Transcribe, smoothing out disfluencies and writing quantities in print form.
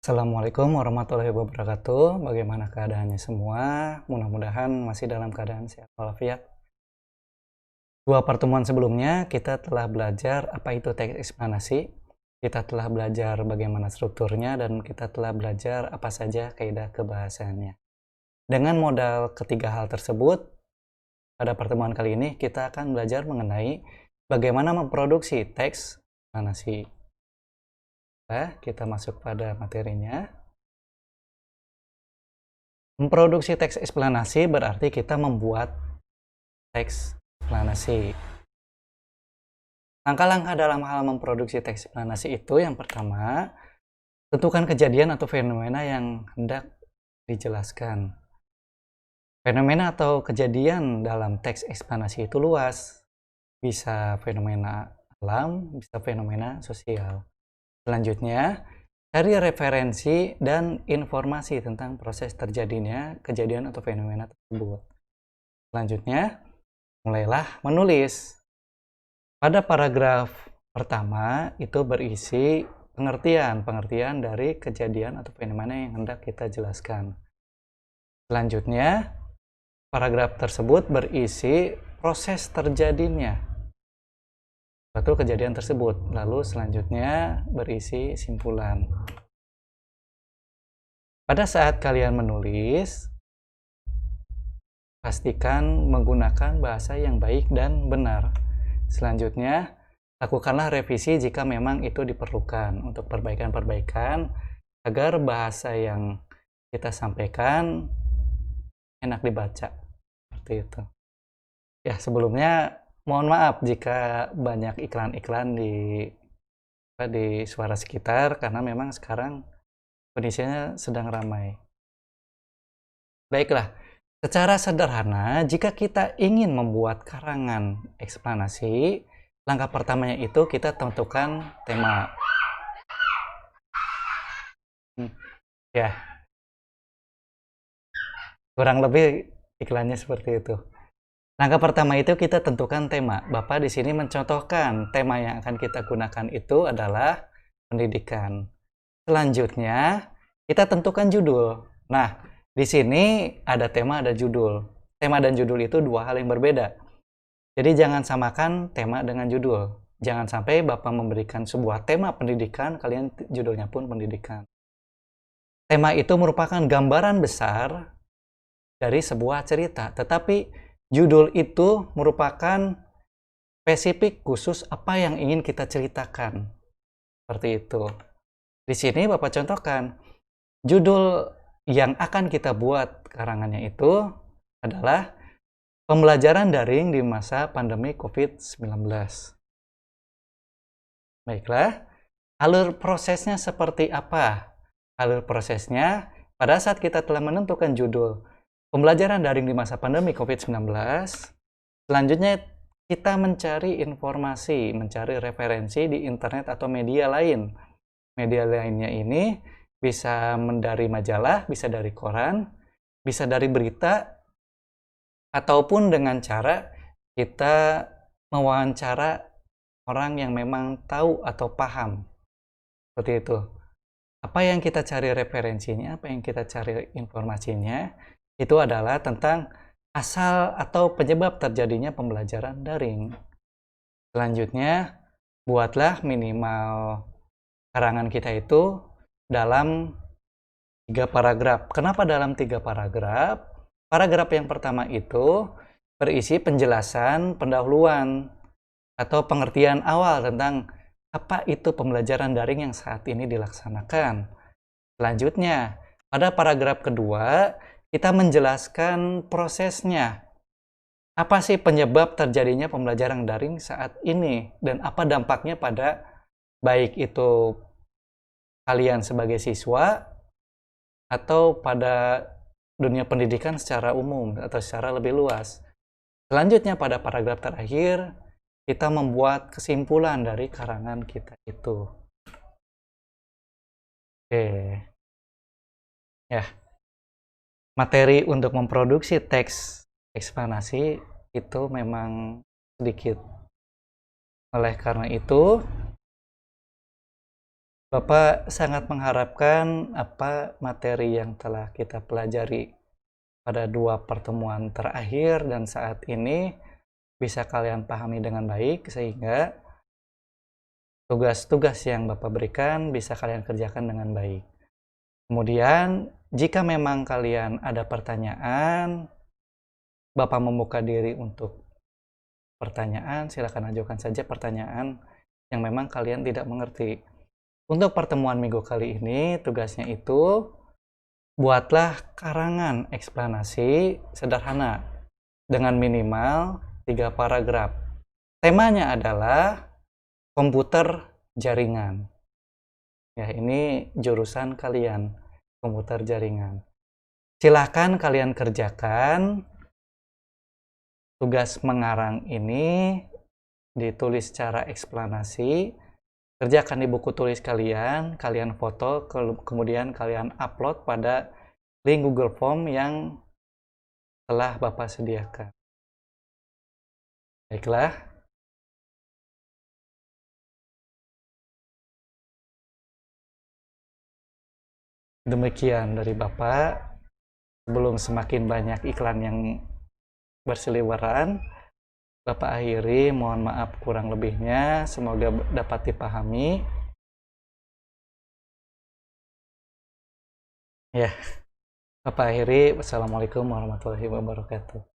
Assalamualaikum warahmatullahi wabarakatuh. Bagaimana keadaannya semua? Mudah-mudahan masih dalam keadaan sehat walafiat. Dua pertemuan sebelumnya kita telah belajar apa itu teks eksplanasi. Kita telah belajar bagaimana strukturnya dan kita telah belajar apa saja kaidah kebahasaannya. Dengan modal ketiga hal tersebut, pada pertemuan kali ini kita akan belajar mengenai bagaimana memproduksi teks eksplanasi. Kita masuk pada materinya. Memproduksi teks eksplanasi berarti kita membuat teks eksplanasi. Langkah-langkah dalam hal memproduksi teks eksplanasi itu yang pertama, tentukan kejadian atau fenomena yang hendak dijelaskan. Fenomena atau kejadian dalam teks eksplanasi itu luas. Bisa fenomena alam, bisa fenomena sosial. Selanjutnya, cari referensi dan informasi tentang proses terjadinya kejadian atau fenomena tersebut. Selanjutnya, mulailah menulis. Pada paragraf pertama itu berisi pengertian dari kejadian atau fenomena yang hendak kita jelaskan. Selanjutnya, paragraf tersebut berisi proses terjadinya suatu kejadian tersebut. Lalu selanjutnya berisi simpulan. Pada saat kalian menulis, pastikan menggunakan bahasa yang baik dan benar. Selanjutnya, lakukanlah revisi jika memang itu diperlukan untuk perbaikan-perbaikan agar bahasa yang kita sampaikan enak dibaca. Seperti itu. Ya, sebelumnya mohon maaf jika banyak iklan-iklan di suara sekitar karena memang sekarang kondisinya sedang ramai. Baiklah, secara sederhana, jika kita ingin membuat karangan eksplanasi, langkah pertamanya itu kita tentukan tema. Ya, kurang lebih iklannya seperti itu. Langkah pertama itu kita tentukan tema. Bapak di sini mencontohkan tema yang akan kita gunakan itu adalah pendidikan. Selanjutnya, kita tentukan judul. Nah, di sini ada tema, ada judul. Tema dan judul itu dua hal yang berbeda. Jadi jangan samakan tema dengan judul. Jangan sampai Bapak memberikan sebuah tema pendidikan, kalian judulnya pun pendidikan. Tema itu merupakan gambaran besar dari sebuah cerita, tetapi judul itu merupakan spesifik khusus apa yang ingin kita ceritakan. Seperti itu. Di sini Bapak contohkan, judul yang akan kita buat karangannya itu adalah pembelajaran daring di masa pandemi COVID-19. Baiklah, alur prosesnya seperti apa? Alur prosesnya, pada saat kita telah menentukan judul pembelajaran daring di masa pandemi COVID-19, selanjutnya kita mencari informasi, mencari referensi di internet atau media lain. Media lainnya ini bisa dari majalah, bisa dari koran, bisa dari berita, ataupun dengan cara kita mewawancara orang yang memang tahu atau paham. Seperti itu. Apa yang kita cari referensinya, apa yang kita cari informasinya, itu adalah tentang asal atau penyebab terjadinya pembelajaran daring. Selanjutnya, buatlah minimal karangan kita itu dalam 3 paragraf. Kenapa dalam 3 paragraf? Paragraf yang pertama itu berisi penjelasan pendahuluan atau pengertian awal tentang apa itu pembelajaran daring yang saat ini dilaksanakan. Selanjutnya, pada paragraf kedua, kita menjelaskan prosesnya. Apa sih penyebab terjadinya pembelajaran daring saat ini dan apa dampaknya pada baik itu kalian sebagai siswa atau pada dunia pendidikan secara umum atau secara lebih luas. Selanjutnya pada paragraf terakhir, kita membuat kesimpulan dari karangan kita itu. Oke. Ya. Materi untuk memproduksi teks eksplanasi itu memang sedikit. Oleh karena itu, Bapak sangat mengharapkan apa materi yang telah kita pelajari pada 2 pertemuan terakhir dan saat ini bisa kalian pahami dengan baik, sehingga tugas-tugas yang Bapak berikan bisa kalian kerjakan dengan baik. Kemudian, jika memang kalian ada pertanyaan, Bapak membuka diri untuk pertanyaan, silakan ajukan saja pertanyaan yang memang kalian tidak mengerti. Untuk pertemuan minggu kali ini, tugasnya itu buatlah karangan eksplanasi sederhana dengan minimal 3 paragraf. Temanya adalah komputer jaringan. Ya, ini jurusan kalian, komputer jaringan. Silahkan kalian kerjakan tugas mengarang ini, ditulis secara eksplanasi. Kerjakan di buku tulis kalian, kalian foto, kemudian kalian upload pada link Google Form yang telah Bapak sediakan. Baiklah. Demikian dari Bapak. Sebelum semakin banyak iklan yang berseliweran, Bapak akhiri, mohon maaf kurang lebihnya, semoga dapat dipahami. Ya, Bapak akhiri, wassalamualaikum warahmatullahi wabarakatuh.